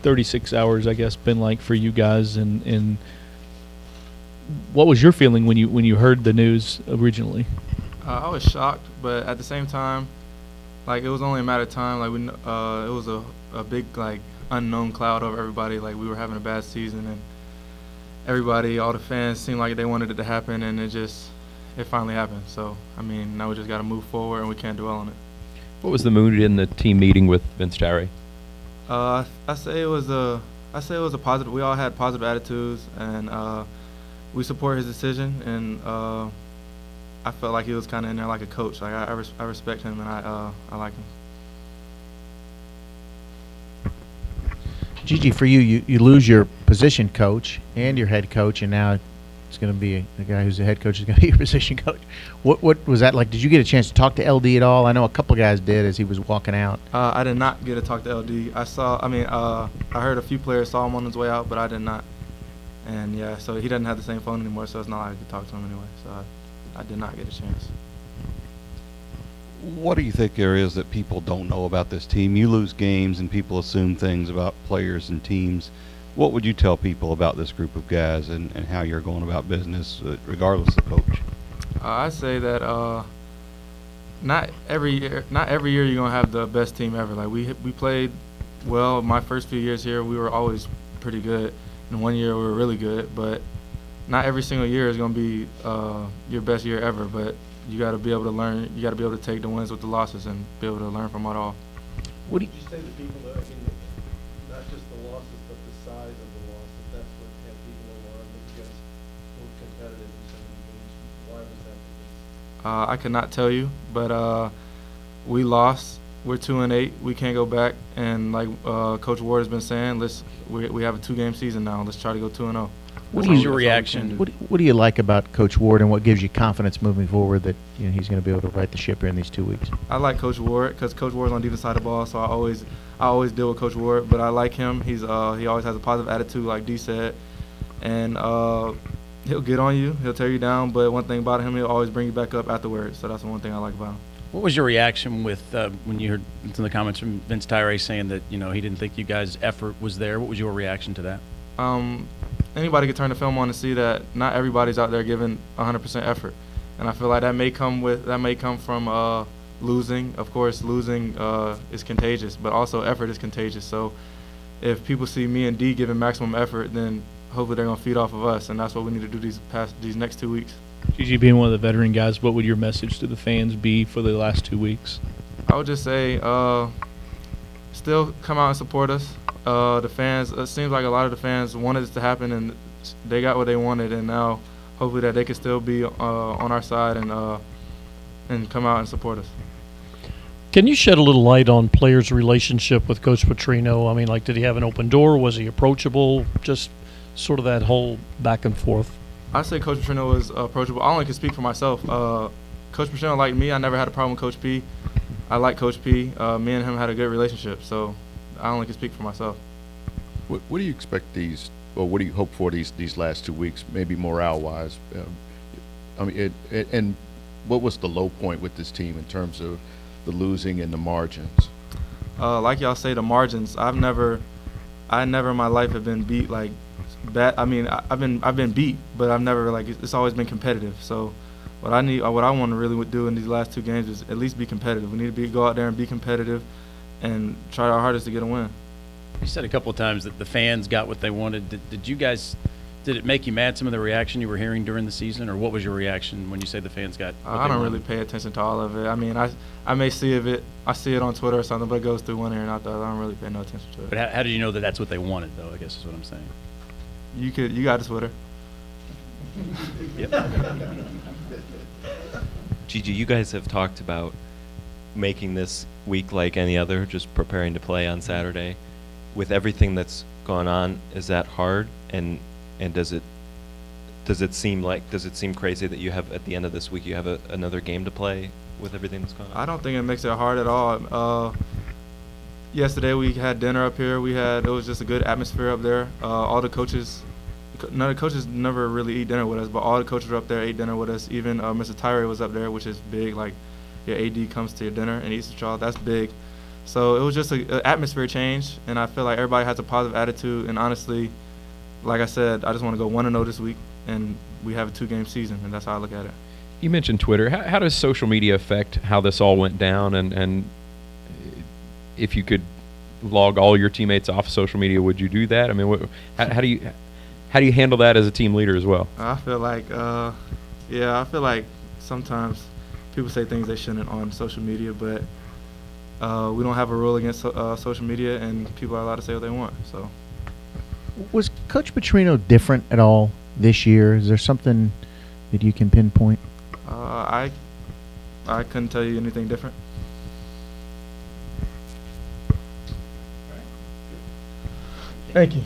36 hours, I guess, been like for you guys, and what was your feeling when you heard the news originally? I was shocked, but at the same time, like it was only a matter of time. Like it was a big like unknown cloud over everybody. Like we were having a bad season, and everybody, all the fans, seemed like they wanted it to happen, and it finally happened. So I mean, now we just got to move forward, and we can't dwell on it. What was the mood in the team meeting with Vince Tyra? I say it was a positive. We all had positive attitudes, and we support his decision. And I felt like he was kind of in there like a coach. Like I respect him, and I like him. Gigi, for you lose your position coach and your head coach, and now it's going to be the guy who's the head coach is going to be your position coach. What was that like? Did you get a chance to talk to LD at all? I know a couple of guys did as he was walking out. I did not get to talk to LD. I heard a few players saw him on his way out, but I did not. And yeah, so he doesn't have the same phone anymore, so it's not like I could talk to him anyway. So I did not get a chance. What do you think there is that people don't know about this team? You lose games and people assume things about players and teams. What would you tell people about this group of guys and how you're going about business, regardless of coach? I say that not every year you're gonna have the best team ever. Like we played well. My first few years here, we were always pretty good. And one year we were really good, but not every single year is gonna be your best year ever. But you got to be able to learn. You got to be able to take the wins with the losses and be able to learn from it all. What do you say to people that, not just the losses, but the size of the losses? That's what kept people alarmed, that you guys were competitive in some of the games. Why was that the case? I could not tell you, but we lost. We're 2-8. We can't go back. And like Coach Ward has been saying, we have a 2-game season now. Let's try to go 2-0. What was your reaction? What do you like about Coach Ward, and what gives you confidence moving forward that he's going to be able to right the ship here in these 2 weeks? I like Coach Ward because Coach Ward's on the defense side of the ball, so I always deal with Coach Ward. But I like him. He always has a positive attitude, like D said, and he'll get on you, he'll tear you down. But one thing about him, he'll always bring you back up afterwards. So that's the one thing I like about him. What was your reaction with when you heard some of the comments from Vince Tyra saying that he didn't think you guys' effort was there? What was your reaction to that? Anybody could turn the film on and see that not everybody's out there giving 100% effort, and I feel like that may come from losing. Of course, losing is contagious, but also effort is contagious. So if people see me and D giving maximum effort, then hopefully they're gonna feed off of us, and that's what we need to do these next 2 weeks. Gigi, being one of the veteran guys, what would your message to the fans be for the last 2 weeks? I would just say, still come out and support us. The fans, it seems like a lot of the fans wanted this to happen, and they got what they wanted, and now hopefully that they can still be on our side and come out and support us. Can you shed a little light on players' relationship with Coach Petrino? I mean, like, did he have an open door? Was he approachable? Just sort of that whole back and forth. I say Coach Petrino was approachable. I only can speak for myself. Coach Petrino liked me. I never had a problem with Coach P. I like Coach P. Me and him had a good relationship, so I only can speak for myself. What do you expect what do you hope for these last 2 weeks, maybe morale-wise? And what was the low point with this team in terms of the losing and the margins? Like y'all say, the margins. I never in my life have been beat like bad. I mean, I've been beat, but I've never it's always been competitive. So what I want to really do in these last 2 games is at least be competitive. We need to go out there and be competitive and try our hardest to get a win. You said a couple of times that the fans got what they wanted. Did it make you mad, some of the reaction you were hearing during the season, or what was your reaction when you say the fans got what I don't wanted? really pay attention to all of it. I mean, I may see I see it on Twitter or something, but it goes through one ear and out the other. I don't really pay no attention to it. But how did you know that that's what they wanted, though, I guess is what I'm saying. You got a Twitter. Yep. Gigi, you guys have talked about making this week like any other, just preparing to play on Saturday. With everything that's gone on, is that hard? And does it seem crazy that you have, at the end of this week, you have another game to play with everything that's gone on? I don't think it makes it hard at all. Yesterday we had dinner up here. It was just a good atmosphere up there. All the coaches, none of the coaches never really eat dinner with us, but all the coaches were up there, ate dinner with us. Even Mr. Tyree was up there, which is big. Like, your AD comes to your dinner and eats with y'all. That's big. So it was just an atmosphere change, and I feel like everybody has a positive attitude. And honestly, like I said, I just want to go 1-0 this week, and we have a 2-game season, and that's how I look at it. You mentioned Twitter. How does social media affect how this all went down? And if you could log all your teammates off of social media, would you do that? I mean, how do you handle that as a team leader as well? I feel like, I feel like sometimes people say things they shouldn't on social media, but we don't have a rule against social media, and people are allowed to say what they want. So, Was Coach Petrino different at all this year? Is there something that you can pinpoint? I couldn't tell you anything different. Thank you.